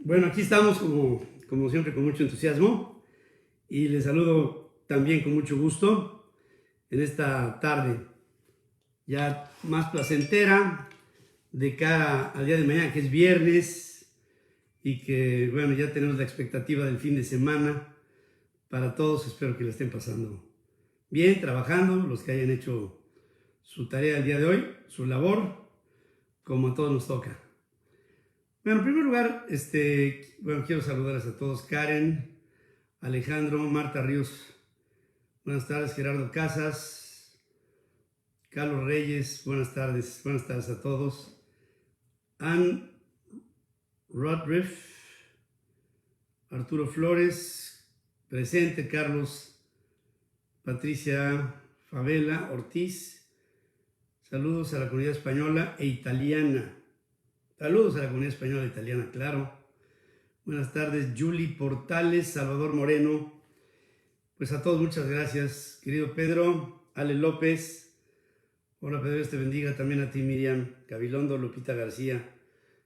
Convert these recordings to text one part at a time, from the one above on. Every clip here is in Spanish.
Bueno, aquí estamos como siempre con mucho entusiasmo y les saludo también con mucho gusto en esta tarde ya más placentera de cara al día de mañana, que es viernes, y que bueno, ya tenemos la expectativa del fin de semana para todos. Espero que la estén pasando bien, trabajando, los que hayan hecho su tarea el día de hoy, su labor, como a todos nos toca. Bueno, en primer lugar, quiero saludarles a todos. Karen, Alejandro, Marta Ríos, buenas tardes. Gerardo Casas, Carlos Reyes, buenas tardes a todos. Ann Rodriff, Arturo Flores, presente. Carlos, Patricia Favela Ortiz, saludos a la comunidad española e italiana. Saludos a la comunidad española e italiana, claro. Buenas tardes, Julie Portales, Salvador Moreno. Pues a todos muchas gracias, querido Pedro, Ale López. Hola Pedro, Dios te bendiga. También a ti, Miriam Gabilondo, Lupita García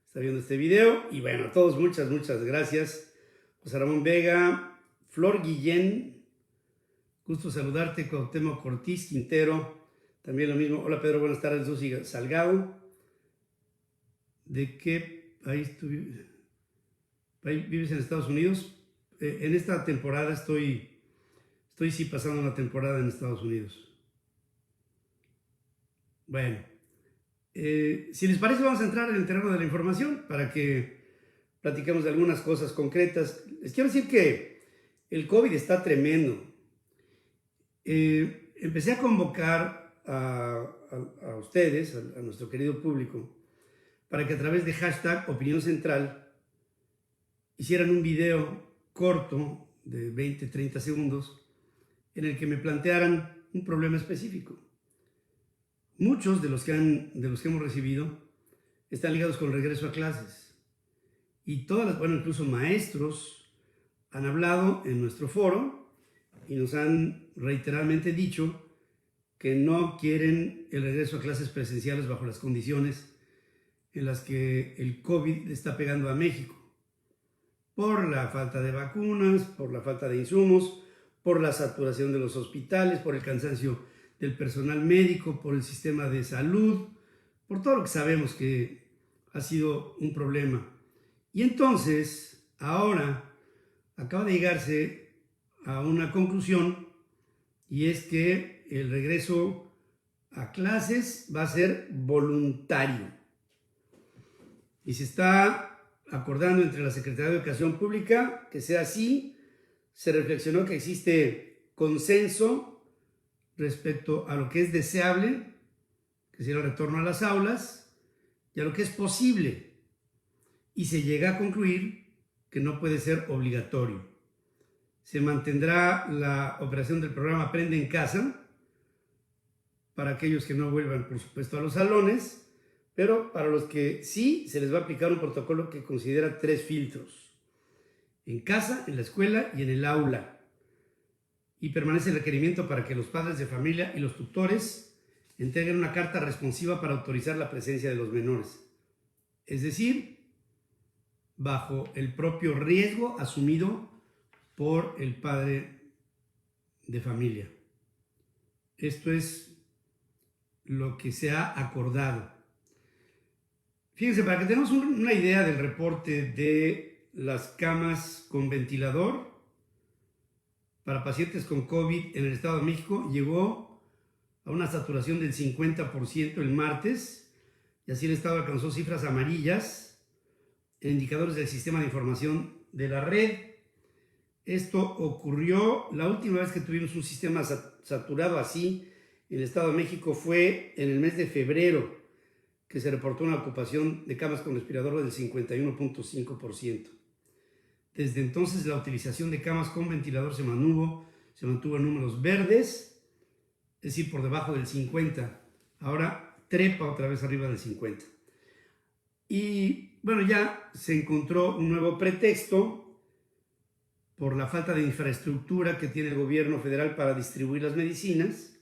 está viendo este video. Y bueno, a todos muchas gracias. José Ramón Vega, Flor Guillén, gusto saludarte. Cuauhtémoc Ortiz Quintero, también lo mismo. Hola Pedro, buenas tardes. Susi Salgado. ¿De qué país tú vives? ¿Vives en Estados Unidos? En esta temporada estoy sí pasando una temporada en Estados Unidos. Bueno, si les parece, vamos a entrar en el terreno de la información para que platiquemos de algunas cosas concretas. Les quiero decir que el COVID está tremendo. Empecé a convocar a ustedes, a nuestro querido público, para que a través de hashtag Opinión Central hicieran un video corto de 20-30 segundos en el que me plantearan un problema específico. Muchos de los que hemos recibido están ligados con el regreso a clases, y incluso maestros han hablado en nuestro foro y nos han reiteradamente dicho que no quieren el regreso a clases presenciales bajo las condiciones en las que el COVID está pegando a México, por la falta de vacunas, por la falta de insumos, por la saturación de los hospitales, por el cansancio del personal médico, por el sistema de salud, por todo lo que sabemos que ha sido un problema. Y entonces, ahora acaba de llegarse a una conclusión, y es que el regreso a clases va a ser voluntario. Y se está acordando entre la Secretaría de Educación Pública que sea así. Se reflexionó que existe consenso respecto a lo que es deseable, que sea el retorno a las aulas, y a lo que es posible. Y se llega a concluir que no puede ser obligatorio. Se mantendrá la operación del programa Aprende en Casa para aquellos que no vuelvan, por supuesto, a los salones, pero para los que sí, se les va a aplicar un protocolo que considera 3 filtros: en casa, en la escuela y en el aula. Y permanece el requerimiento para que los padres de familia y los tutores entreguen una carta responsiva para autorizar la presencia de los menores. Es decir, bajo el propio riesgo asumido por el padre de familia. Esto es lo que se ha acordado. Fíjense, para que tengamos una idea del reporte de las camas con ventilador para pacientes con COVID en el Estado de México, llegó a una saturación del 50% el martes, y así el Estado alcanzó cifras amarillas en indicadores del sistema de información de la red. Esto ocurrió, la última vez que tuvimos un sistema saturado así en el Estado de México fue en el mes de febrero, que se reportó una ocupación de camas con respirador del 51.5%. Desde entonces la utilización de camas con ventilador se mantuvo en números verdes, es decir, por debajo del 50. Ahora trepa otra vez arriba del 50. Y bueno, ya se encontró un nuevo pretexto por la falta de infraestructura que tiene el gobierno federal para distribuir las medicinas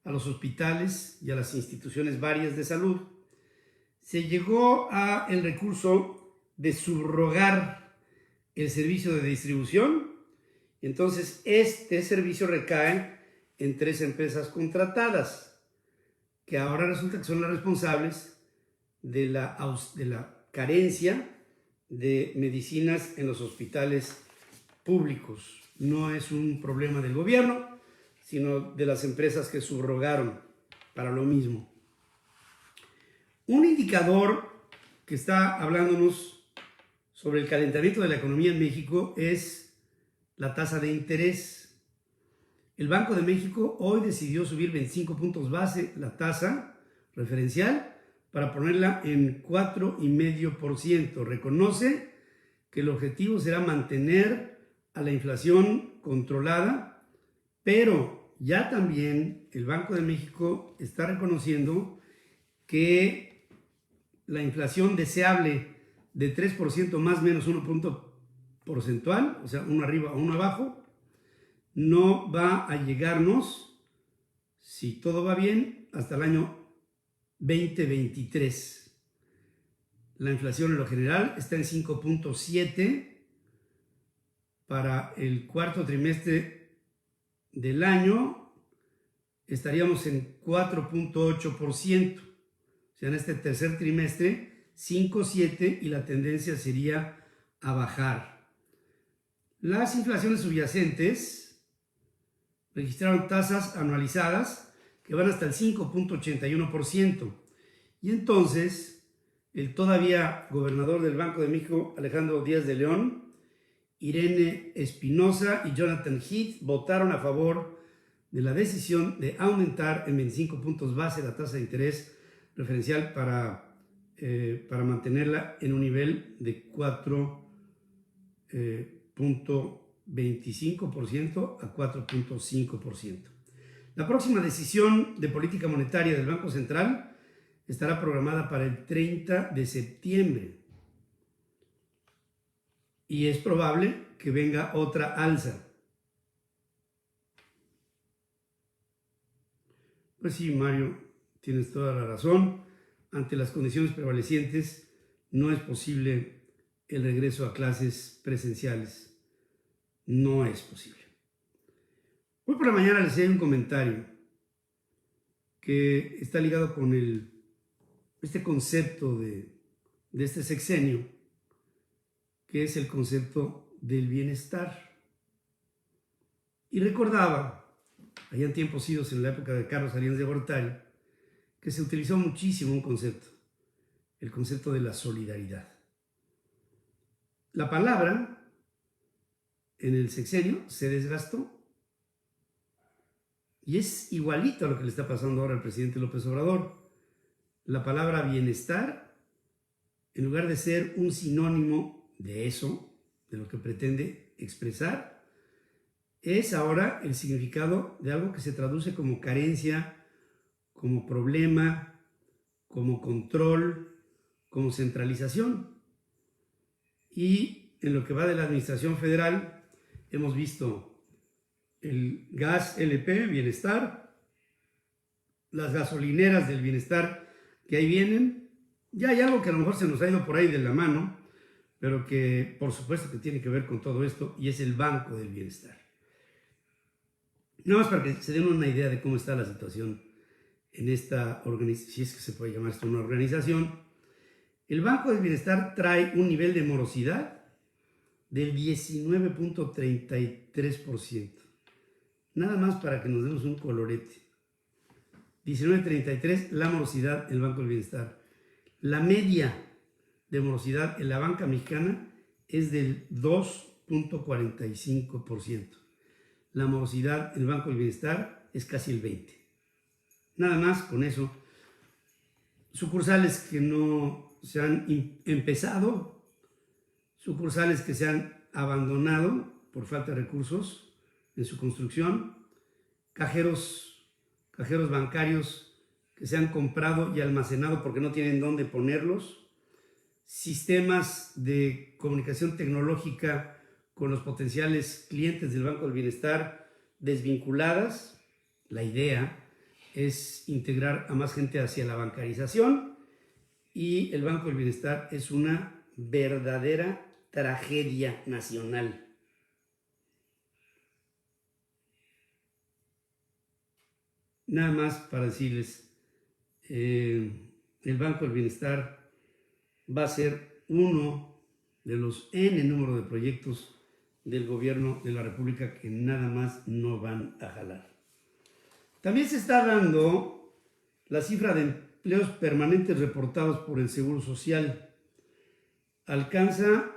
a los hospitales y a las instituciones varias de salud. Se llegó a el recurso de subrogar el servicio de distribución. Entonces, este servicio recae en 3 empresas contratadas, que ahora resulta que son las responsables de la carencia de medicinas en los hospitales públicos. No es un problema del gobierno, sino de las empresas que subrogaron para lo mismo. Un indicador que está hablándonos sobre el calentamiento de la economía en México es la tasa de interés. El Banco de México hoy decidió subir 25 puntos base la tasa referencial para ponerla en 4,5%. Reconoce que el objetivo será mantener a la inflación controlada, pero ya también el Banco de México está reconociendo que la inflación deseable de 3% más o menos 1 punto porcentual, o sea, uno arriba o uno abajo, no va a llegarnos, si todo va bien, hasta el año 2023. La inflación en lo general está en 5,7%. Para el cuarto trimestre del año estaríamos en 4,8%. O sea, en este tercer trimestre 5,7% y la tendencia sería a bajar. Las inflaciones subyacentes registraron tasas anualizadas que van hasta el 5,81%. Y entonces, el todavía gobernador del Banco de México, Alejandro Díaz de León, Irene Espinosa y Jonathan Heath votaron a favor de la decisión de aumentar en 25 puntos base la tasa de interés referencial para mantenerla en un nivel de 4,25% a 4,5%. La próxima decisión de política monetaria del Banco Central estará programada para el 30 de septiembre. Y es probable que venga otra alza. Pues sí, Mario, tienes toda la razón. Ante las condiciones prevalecientes, no es posible el regreso a clases presenciales. No es posible. Hoy por la mañana les hice un comentario que está ligado con este concepto de este sexenio, que es el concepto del bienestar. Y recordaba, allá en tiempos idos, en la época de Carlos Salinas de Gortari, que se utilizó muchísimo un concepto, el concepto de la solidaridad. La palabra en el sexenio se desgastó y es igualito a lo que le está pasando ahora al presidente López Obrador. La palabra bienestar, en lugar de ser un sinónimo de eso, de lo que pretende expresar, es ahora el significado de algo que se traduce como carencia, como problema, como control, como centralización. Y en lo que va de la administración federal, hemos visto el gas LP, bienestar, las gasolineras del bienestar que ahí vienen. Ya hay algo que a lo mejor se nos ha ido por ahí de la mano, pero que por supuesto que tiene que ver con todo esto, y es el Banco del Bienestar. Nada más para que se den una idea de cómo está la situación en esta organización, si es que se puede llamar esto una organización. El Banco del Bienestar trae un nivel de morosidad del 19,33%. Nada más para que nos demos un colorete. 19,33% la morosidad del Banco del Bienestar. La media de morosidad en la banca mexicana es del 2,45%. La morosidad en el Banco del Bienestar es casi el 20%. Nada más con eso. Sucursales que no se han empezado, sucursales que se han abandonado por falta de recursos en su construcción, cajeros bancarios que se han comprado y almacenado porque no tienen dónde ponerlos, sistemas de comunicación tecnológica con los potenciales clientes del Banco del Bienestar desvinculadas. La idea es integrar a más gente hacia la bancarización y el Banco del Bienestar es una verdadera tragedia nacional. Nada más para decirles, el Banco del Bienestar va a ser uno de los N número de proyectos del gobierno de la República que nada más no van a jalar. También se está dando la cifra de empleos permanentes reportados por el Seguro Social. Alcanza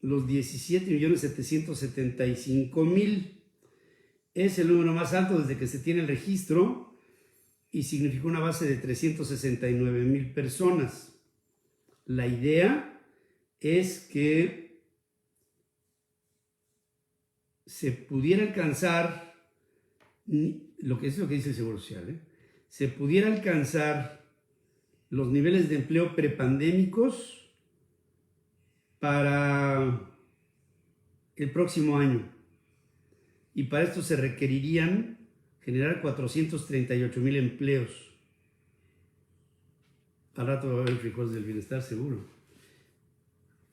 los 17.775.000. Es el número más alto desde que se tiene el registro y significó una base de 369.000 personas. La idea es que se pudiera alcanzar, lo que dice el Seguro Social, se pudiera alcanzar los niveles de empleo prepandémicos para el próximo año. Y para esto se requerirían generar 438.000 empleos. Al rato va a haber frijoles del bienestar, seguro.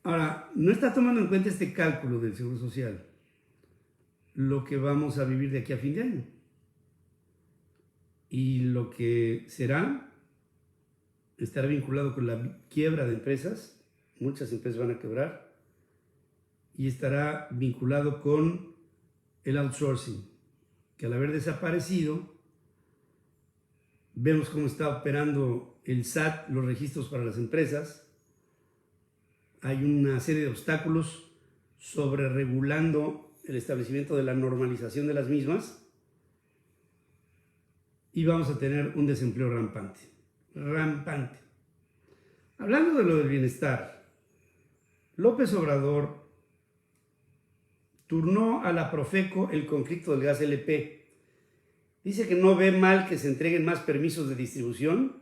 Ahora, no está tomando en cuenta este cálculo del Seguro Social lo que vamos a vivir de aquí a fin de año. Y lo que será, estará vinculado con la quiebra de empresas. Muchas empresas van a quebrar. Y estará vinculado con el outsourcing, que al haber desaparecido, vemos cómo está operando el SAT, los registros para las empresas. Hay una serie de obstáculos sobre regulando el establecimiento de la normalización de las mismas y vamos a tener un desempleo rampante. Hablando de lo del bienestar, López Obrador turnó a la Profeco el conflicto del gas LP. Dice que no ve mal que se entreguen más permisos de distribución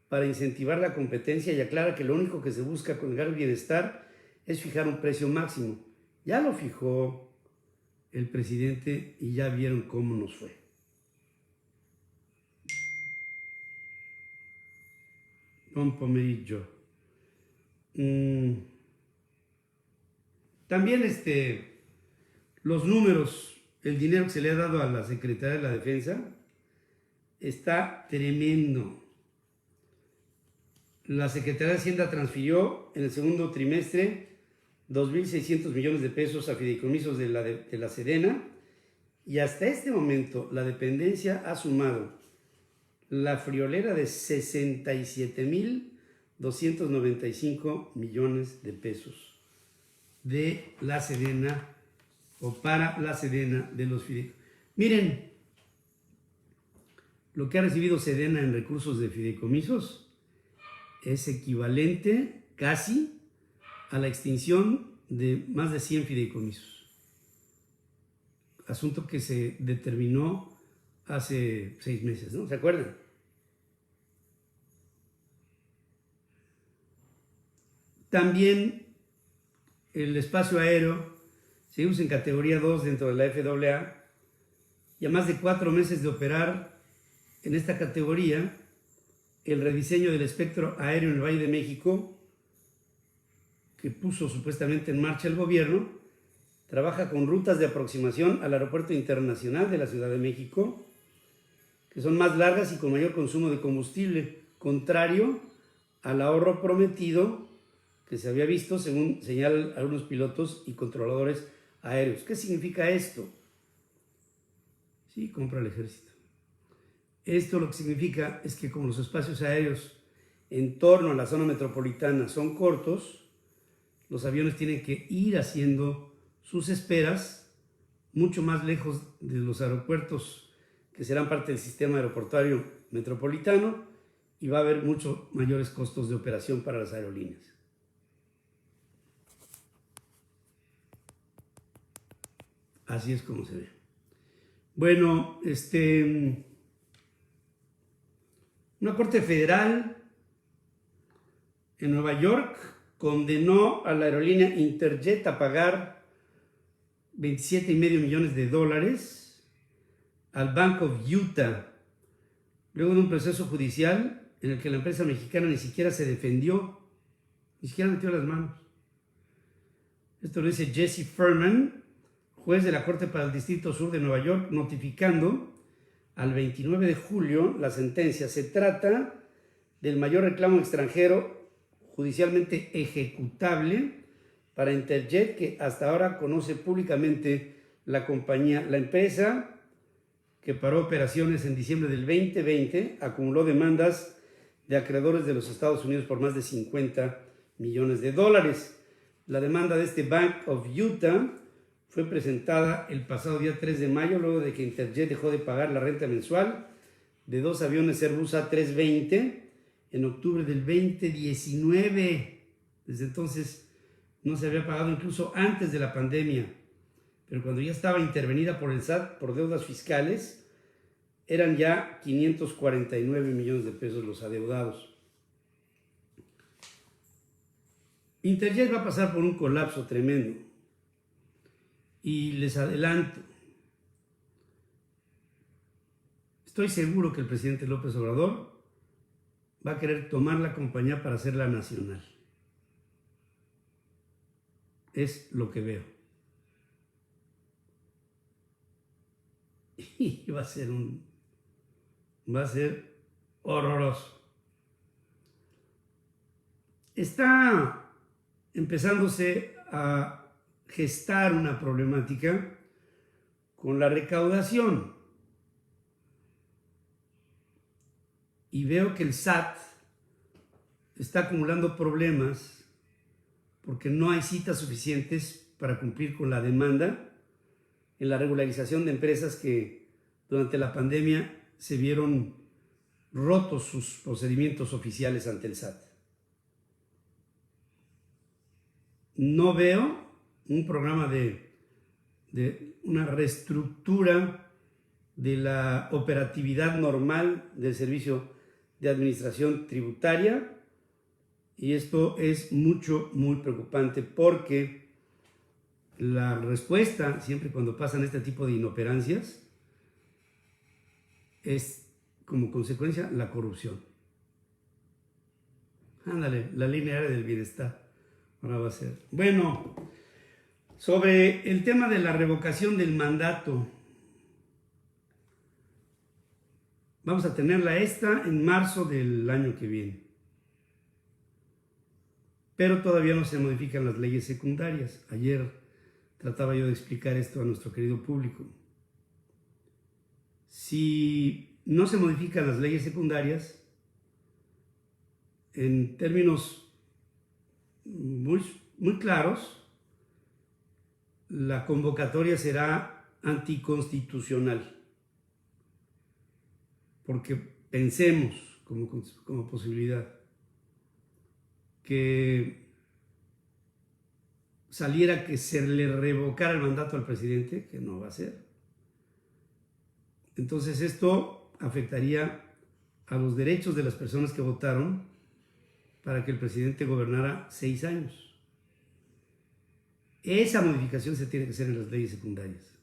para incentivar la competencia y aclara que lo único que se busca con el gas bienestar es fijar un precio máximo. Ya lo fijó el presidente y ya vieron cómo nos fue. Don Pomerillo. También los números, el dinero que se le ha dado a la Secretaría de la Defensa está tremendo. La Secretaría de Hacienda transfirió en el segundo trimestre 2.600 millones de pesos a fideicomisos de la Sedena y hasta este momento la dependencia ha sumado la friolera de 67.295 millones de pesos de la Sedena o para la Sedena de los fideicomisos. Miren, lo que ha recibido Sedena en recursos de fideicomisos es equivalente casi a la extinción de más de 100 fideicomisos. Asunto que se determinó hace 6 meses, ¿no? ¿Se acuerdan? También el espacio aéreo seguimos en categoría 2 dentro de la FAA y a más de 4 meses de operar en esta categoría, el rediseño del espectro aéreo en el Valle de México que puso supuestamente en marcha el gobierno, trabaja con rutas de aproximación al Aeropuerto Internacional de la Ciudad de México, que son más largas y con mayor consumo de combustible, contrario al ahorro prometido que se había visto, según señalan algunos pilotos y controladores aéreos. ¿Qué significa esto? Sí, compra el ejército. Esto lo que significa es que como los espacios aéreos en torno a la zona metropolitana son cortos, los aviones tienen que ir haciendo sus esperas mucho más lejos de los aeropuertos que serán parte del sistema aeroportuario metropolitano y va a haber muchos mayores costos de operación para las aerolíneas. Así es como se ve. Bueno, una corte federal en Nueva York condenó a la aerolínea Interjet a pagar $27.5 millones al Bank of Utah, luego de un proceso judicial en el que la empresa mexicana ni siquiera se defendió, ni siquiera metió las manos. Esto lo dice Jesse Furman, juez de la Corte para el Distrito Sur de Nueva York, notificando al 29 de julio la sentencia. Se trata del mayor reclamo extranjero judicialmente ejecutable para Interjet que hasta ahora conoce públicamente la compañía. La empresa, que paró operaciones en diciembre del 2020, acumuló demandas de acreedores de los Estados Unidos por más de 50 millones de dólares. La demanda de este Bank of Utah fue presentada el pasado día 3 de mayo, luego de que Interjet dejó de pagar la renta mensual de 2 aviones Airbus A320 en octubre del 2019. Desde entonces no se había pagado, incluso antes de la pandemia. Pero cuando ya estaba intervenida por el SAT por deudas fiscales, eran ya 549 millones de pesos los adeudados. Interjet va a pasar por un colapso tremendo. Y les adelanto, estoy seguro que el presidente López Obrador va a querer tomar la compañía para hacerla nacional. Es lo que veo. Y va a ser horroroso. Está empezándose a gestar una problemática con la recaudación. Y veo que el SAT está acumulando problemas porque no hay citas suficientes para cumplir con la demanda en la regularización de empresas que durante la pandemia se vieron rotos sus procedimientos oficiales ante el SAT. No veo un programa de una reestructura de la operatividad normal del servicio de administración tributaria, y esto es muy preocupante porque la respuesta, siempre cuando pasan este tipo de inoperancias, es como consecuencia la corrupción. Ándale, la línea área del bienestar ahora va a ser. Bueno, sobre el tema de la revocación del mandato, vamos a tenerla en marzo del año que viene. Pero todavía no se modifican las leyes secundarias. Ayer trataba yo de explicar esto a nuestro querido público. Si no se modifican las leyes secundarias, en términos muy claros, la convocatoria será anticonstitucional. Porque pensemos como posibilidad que saliera que se le revocara el mandato al presidente, que no va a ser. Entonces esto afectaría a los derechos de las personas que votaron para que el presidente gobernara 6 años. Esa modificación se tiene que hacer en las leyes secundarias.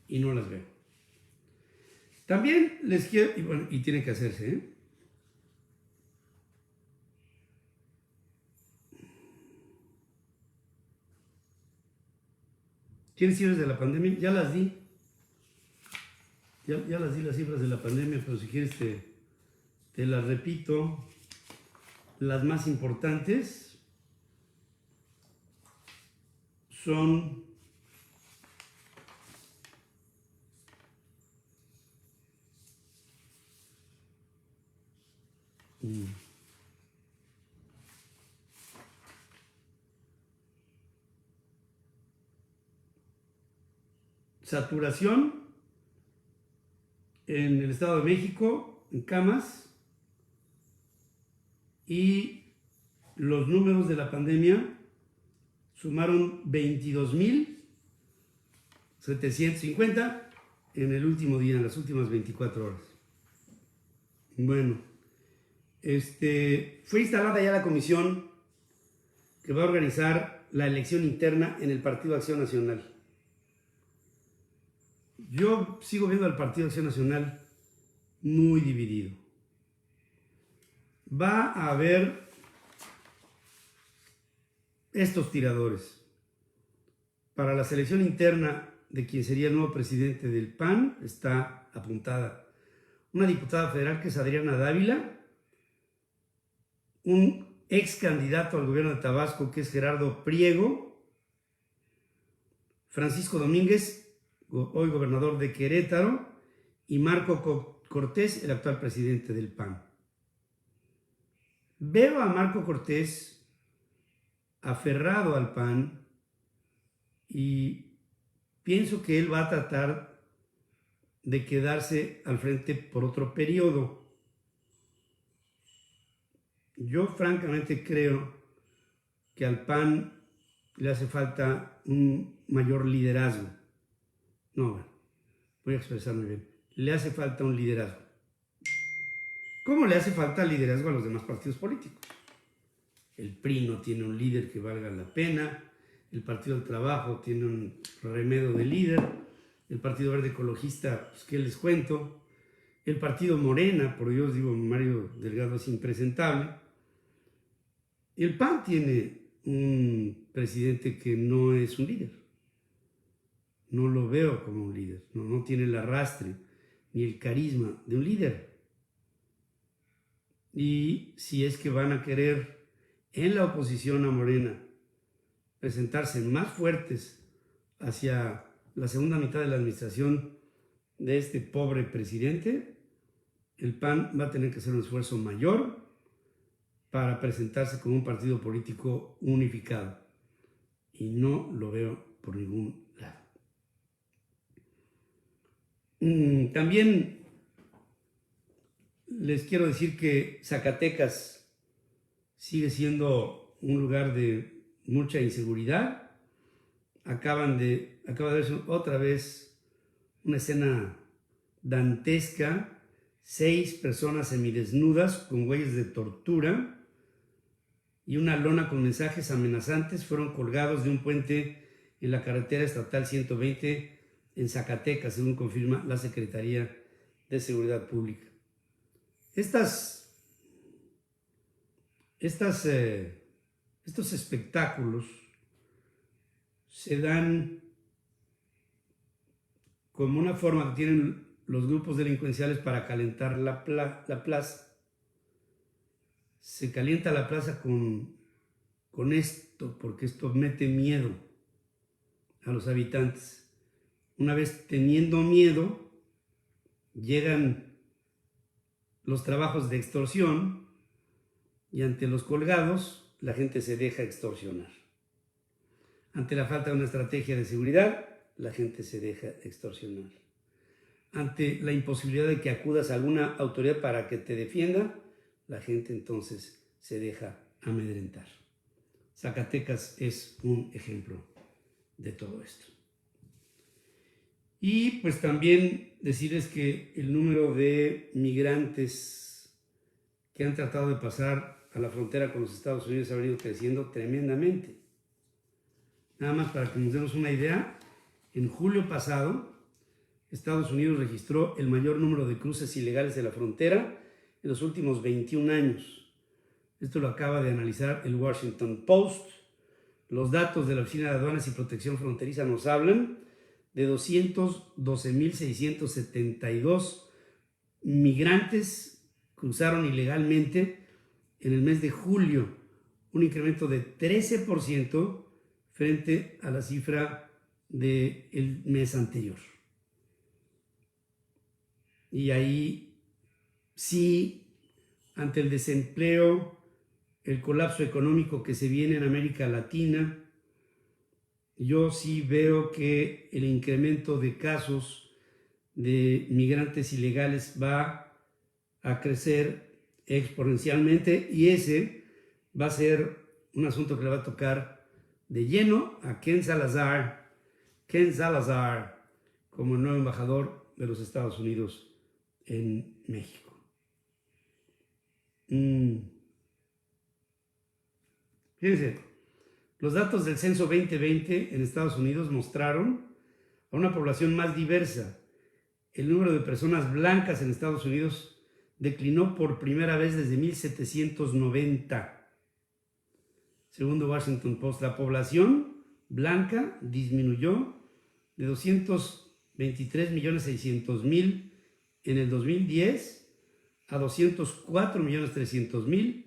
Y no las veo. También les quiero, y tiene que hacerse, ¿eh? ¿Tienes cifras de la pandemia? Ya las di. Ya las di las cifras de la pandemia, pero si quieres te las repito. Las más importantes son saturación en el Estado de México, en camas, y los números de la pandemia sumaron 22,750 en el último día, en las últimas 24 horas. Bueno, fue instalada ya la comisión que va a organizar la elección interna en el Partido Acción Nacional. Yo sigo viendo al Partido Acción Nacional muy dividido. Va a haber estos tiradores para la selección interna de quien sería el nuevo presidente del PAN está apuntada una diputada federal que es Adriana Dávila, un ex candidato al gobierno de Tabasco que es Gerardo Priego, Francisco Domínguez, hoy gobernador de Querétaro, y Marco Cortés, el actual presidente del PAN. Veo a Marco Cortés aferrado al PAN y pienso que él va a tratar de quedarse al frente por otro periodo. Yo francamente creo que al PAN le hace falta un mayor liderazgo. No, bueno, voy a expresarme bien. Le hace falta un liderazgo. ¿Cómo le hace falta liderazgo a los demás partidos políticos? El PRI no tiene un líder que valga la pena, el Partido del Trabajo tiene un remedo de líder, el Partido Verde Ecologista, pues qué les cuento, el Partido Morena, por Dios digo, Mario Delgado es impresentable, el PAN tiene un presidente que no es un líder, no lo veo como un líder, no tiene el arrastre ni el carisma de un líder. Y si es que van a querer en la oposición a Morena presentarse más fuertes hacia la segunda mitad de la administración de este pobre presidente, el PAN va a tener que hacer un esfuerzo mayor para presentarse como un partido político unificado. Y no lo veo por ningún lado. También les quiero decir que Zacatecas sigue siendo un lugar de mucha inseguridad. Acaba de verse otra vez una escena dantesca, 6 personas semidesnudas con huellas de tortura y una lona con mensajes amenazantes fueron colgados de un puente en la carretera estatal 120 en Zacatecas, según confirma la Secretaría de Seguridad Pública. Estos espectáculos se dan como una forma que tienen los grupos delincuenciales para calentar la plaza. Se calienta la plaza con esto, porque esto mete miedo a los habitantes. Una vez teniendo miedo, llegan los trabajos de extorsión y ante los colgados la gente se deja extorsionar. Ante la falta de una estrategia de seguridad, la gente se deja extorsionar. Ante la imposibilidad de que acudas a alguna autoridad para que te defienda, la gente entonces se deja amedrentar. Zacatecas es un ejemplo de todo esto. Y pues también decirles que el número de migrantes que han tratado de pasar a la frontera con los Estados Unidos ha venido creciendo tremendamente. Nada más para que nos demos una idea, en julio pasado, Estados Unidos registró el mayor número de cruces ilegales de la frontera en los últimos 21 años. Esto lo acaba de analizar el Washington Post. Los datos de la Oficina de Aduanas y Protección Fronteriza nos hablan de 212,672 migrantes cruzaron ilegalmente en el mes de julio, un incremento de 13% frente a la cifra del mes anterior. Y ahí sí, ante el desempleo, el colapso económico que se viene en América Latina, yo sí veo que el incremento de casos de migrantes ilegales va a crecer exponencialmente y ese va a ser un asunto que le va a tocar de lleno a Ken Salazar como el nuevo embajador de los Estados Unidos en México. Fíjense. Los datos del censo 2020 en Estados Unidos mostraron a una población más diversa. El número de personas blancas en Estados Unidos declinó por primera vez desde 1790. según The Washington Post. La población blanca disminuyó de 223.600.000 en el 2010 a 204.300.000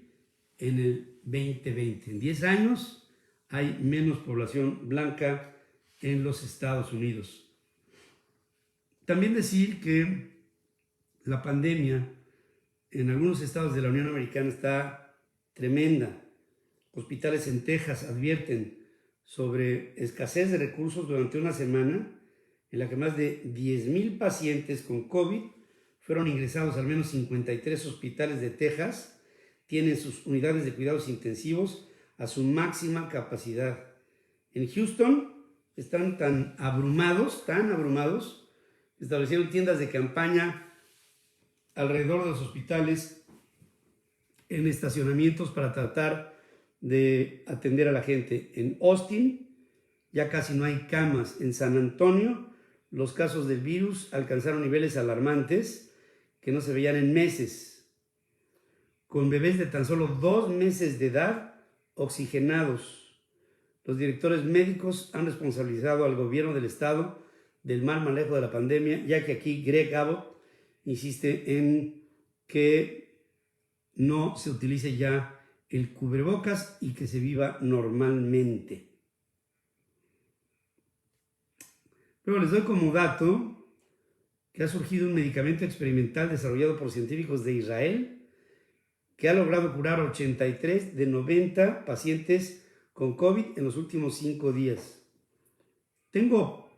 en el 2020. En 10 años hay menos población blanca en los Estados Unidos. También decir que la pandemia en algunos estados de la Unión Americana está tremenda. Hospitales en Texas advierten sobre escasez de recursos durante una semana en la que más de 10,000 pacientes con COVID fueron ingresados. Al menos 53 hospitales de Texas tienen sus unidades de cuidados intensivos a su máxima capacidad. En Houston están tan abrumados, establecieron tiendas de campaña alrededor de los hospitales en estacionamientos para tratar de atender a la gente. En Austin ya casi no hay camas. En San Antonio los casos del virus alcanzaron niveles alarmantes que no se veían en meses, con bebés de tan solo 2 meses de edad oxigenados. Los directores médicos han responsabilizado al gobierno del estado del mal manejo de la pandemia, ya que aquí Greg Abbott insiste en que no se utilice ya el cubrebocas y que se viva normalmente. Luego les doy como dato que ha surgido un medicamento experimental desarrollado por científicos de Israel que ha logrado curar 83 de 90 pacientes con COVID en los últimos 5 días. Tengo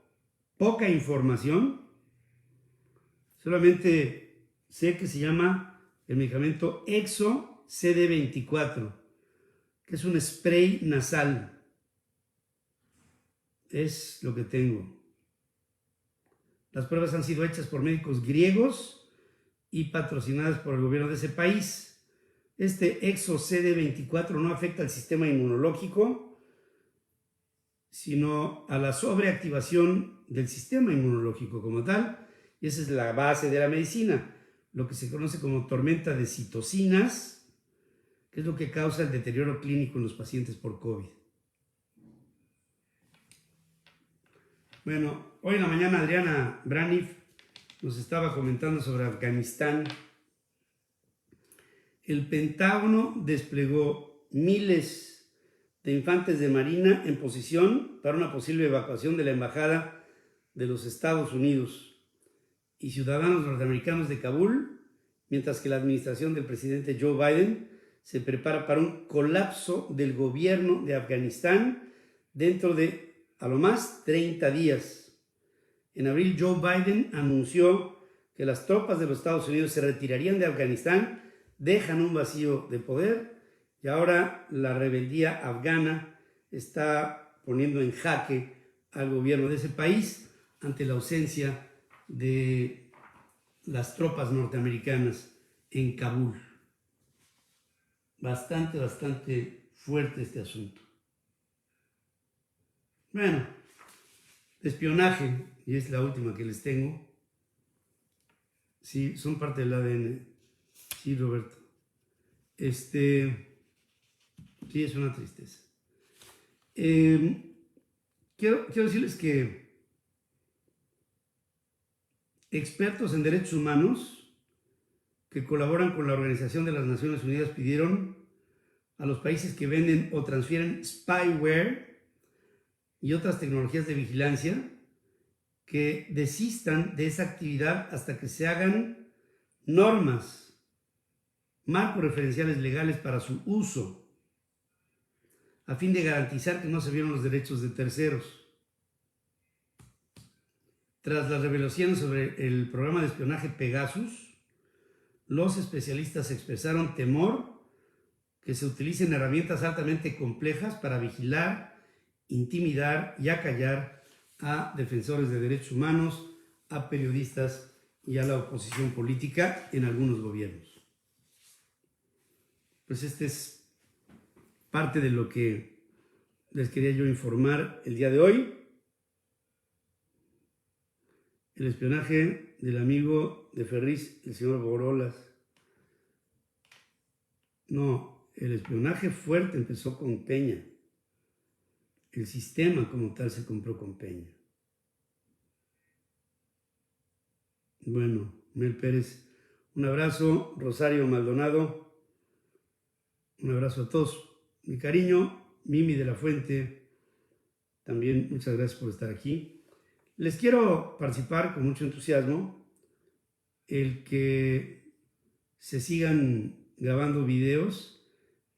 poca información, solamente sé que se llama el medicamento Exo CD24, que es un spray nasal. Es lo que tengo. Las pruebas han sido hechas por médicos griegos y patrocinadas por el gobierno de ese país. Este Exo CD24 no afecta al sistema inmunológico, sino a la sobreactivación del sistema inmunológico como tal. Y esa es la base de la medicina, lo que se conoce como tormenta de citocinas, que es lo que causa el deterioro clínico en los pacientes por COVID. Bueno, hoy en la mañana Adriana Braniff nos estaba comentando sobre Afganistán. El Pentágono desplegó miles de infantes de marina en posición para una posible evacuación de la embajada de los Estados Unidos y ciudadanos norteamericanos de Kabul, mientras que la administración del presidente Joe Biden se prepara para un colapso del gobierno de Afganistán dentro de a lo más 30 días. En abril, Joe Biden anunció que las tropas de los Estados Unidos se retirarían de Afganistán, dejan un vacío de poder y ahora la rebeldía afgana está poniendo en jaque al gobierno de ese país ante la ausencia de las tropas norteamericanas en Kabul. Bastante fuerte este asunto. Bueno, espionaje, y es la última que les tengo. Sí, son parte del ADN. Sí, Roberto. Sí, es una tristeza. Quiero decirles que expertos en derechos humanos que colaboran con la Organización de las Naciones Unidas pidieron a los países que venden o transfieren spyware y otras tecnologías de vigilancia que desistan de esa actividad hasta que se hagan normas, marcos referenciales legales para su uso, a fin de garantizar que no se violen los derechos de terceros. Tras las revelaciones sobre el programa de espionaje Pegasus, los especialistas expresaron temor que se utilicen herramientas altamente complejas para vigilar, intimidar y acallar a defensores de derechos humanos, a periodistas y a la oposición política en algunos gobiernos. Pues este es parte de lo que les quería yo informar el día de hoy. El espionaje del amigo de Ferriz, el señor Borolas. No, el espionaje fuerte empezó con Peña. El sistema como tal se compró con Peña. Bueno, Mel Pérez, un abrazo. Rosario Maldonado, un abrazo a todos. Mi cariño, Mimi de la Fuente, también muchas gracias por estar aquí. Les quiero participar con mucho entusiasmo el que se sigan grabando videos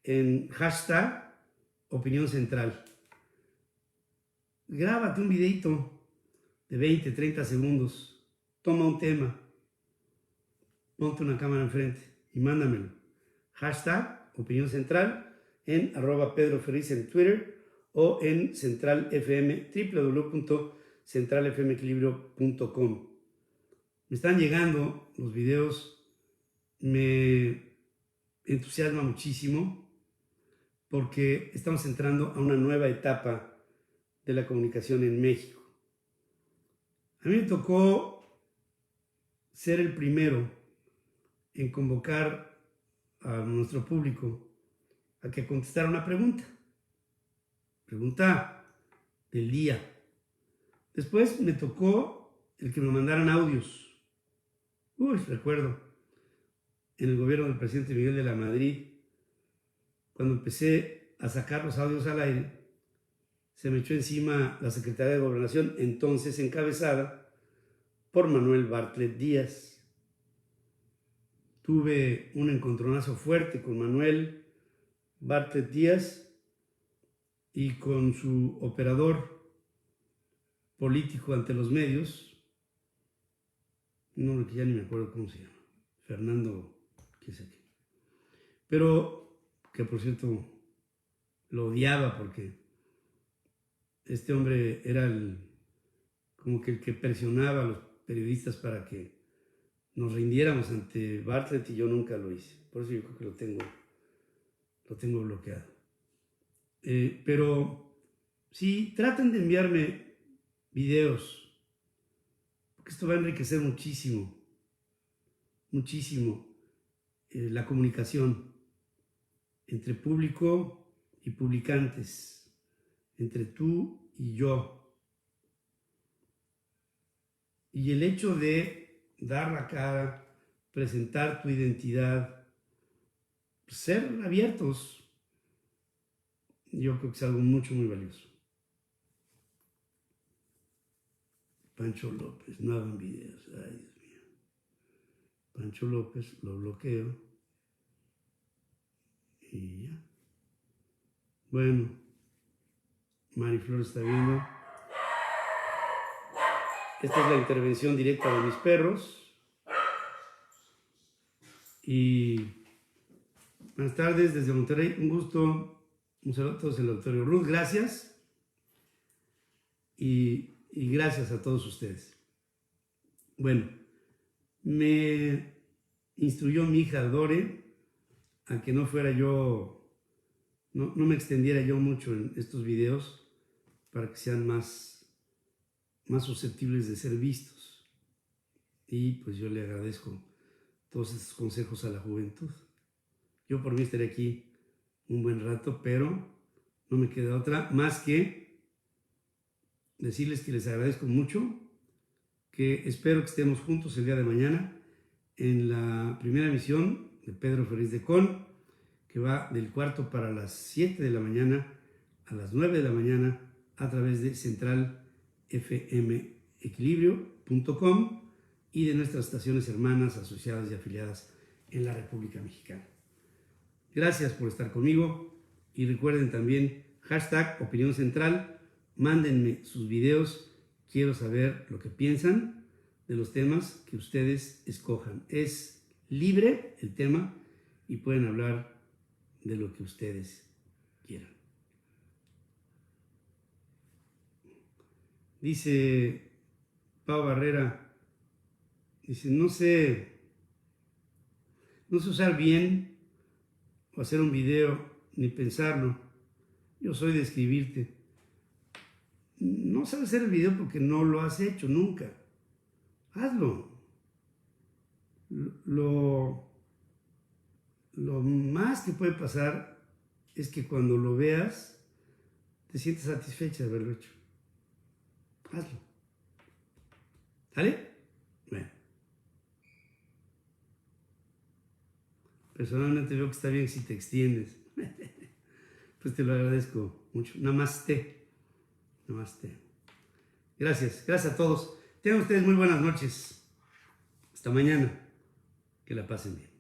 en hashtag Opinión Central. Grábate un videito de 20, 30 segundos, toma un tema, ponte una cámara enfrente y mándamelo. Hashtag Opinión Central en @PedroFerriz en Twitter o en Central FM, www.centralfmequilibrio.com. Me están llegando los videos, me entusiasma muchísimo porque estamos entrando a una nueva etapa de la comunicación en México. A mí me tocó ser el primero en convocar a nuestro público a que contestara una pregunta del día. Después me tocó el que me mandaran audios. Recuerdo, en el gobierno del presidente Miguel de la Madrid, cuando empecé a sacar los audios al aire, se me echó encima la Secretaría de Gobernación, entonces encabezada por Manuel Bartlett Díaz. Tuve un encontronazo fuerte con Manuel Bartlett Díaz y con su operador político ante los medios, no, ya ni me acuerdo cómo se llama, Fernando, qué sé qué, pero que por cierto lo odiaba porque este hombre era como que el que presionaba a los periodistas para que nos rindiéramos ante Bartlett, y yo nunca lo hice. Por eso yo creo que lo tengo bloqueado. Pero sí, traten de enviarme videos, porque esto va a enriquecer muchísimo la comunicación entre público y publicantes, entre tú y yo. Y el hecho de dar la cara, presentar tu identidad, ser abiertos, yo creo que es algo muy valioso. Pancho López, no hagan videos, ay Dios mío. Pancho López, lo bloqueo y ya. Bueno, Mariflor está viendo. Esta es la intervención directa de mis perros. Y buenas tardes desde Monterrey, un gusto. Un saludo a todos en el auditorio. Ruth, gracias. Y gracias a todos ustedes. Bueno, me instruyó mi hija Dore a que no fuera yo, no me extendiera yo mucho en estos videos para que sean más susceptibles de ser vistos. Y pues yo le agradezco todos estos consejos a la juventud. Yo por mí estaré aquí un buen rato, pero no me queda otra más que decirles que les agradezco mucho, que espero que estemos juntos el día de mañana en la primera emisión de Pedro Ferriz de Con, que va del cuarto para las 7 de la mañana a las 9 de la mañana a través de centralfmequilibrio.com y de nuestras estaciones hermanas, asociadas y afiliadas en la República Mexicana. Gracias por estar conmigo y recuerden también hashtag Opinión Central, mándenme sus videos, quiero saber lo que piensan de los temas que ustedes escojan. Es libre el tema y pueden hablar de lo que ustedes quieran. Dice Pau Barrera, dice, no sé usar bien o hacer un video, ni pensarlo. Yo soy de escribirte. No sabes hacer el video porque no lo has hecho nunca. Hazlo. Lo más más que puede pasar es que cuando lo veas, te sientes satisfecha de haberlo hecho. Hazlo. ¿Sale? Bueno. Personalmente veo que está bien si te extiendes. Pues te lo agradezco mucho. Namaste. Namaste. Gracias. Gracias a todos. Tengan ustedes muy buenas noches. Hasta mañana. Que la pasen bien.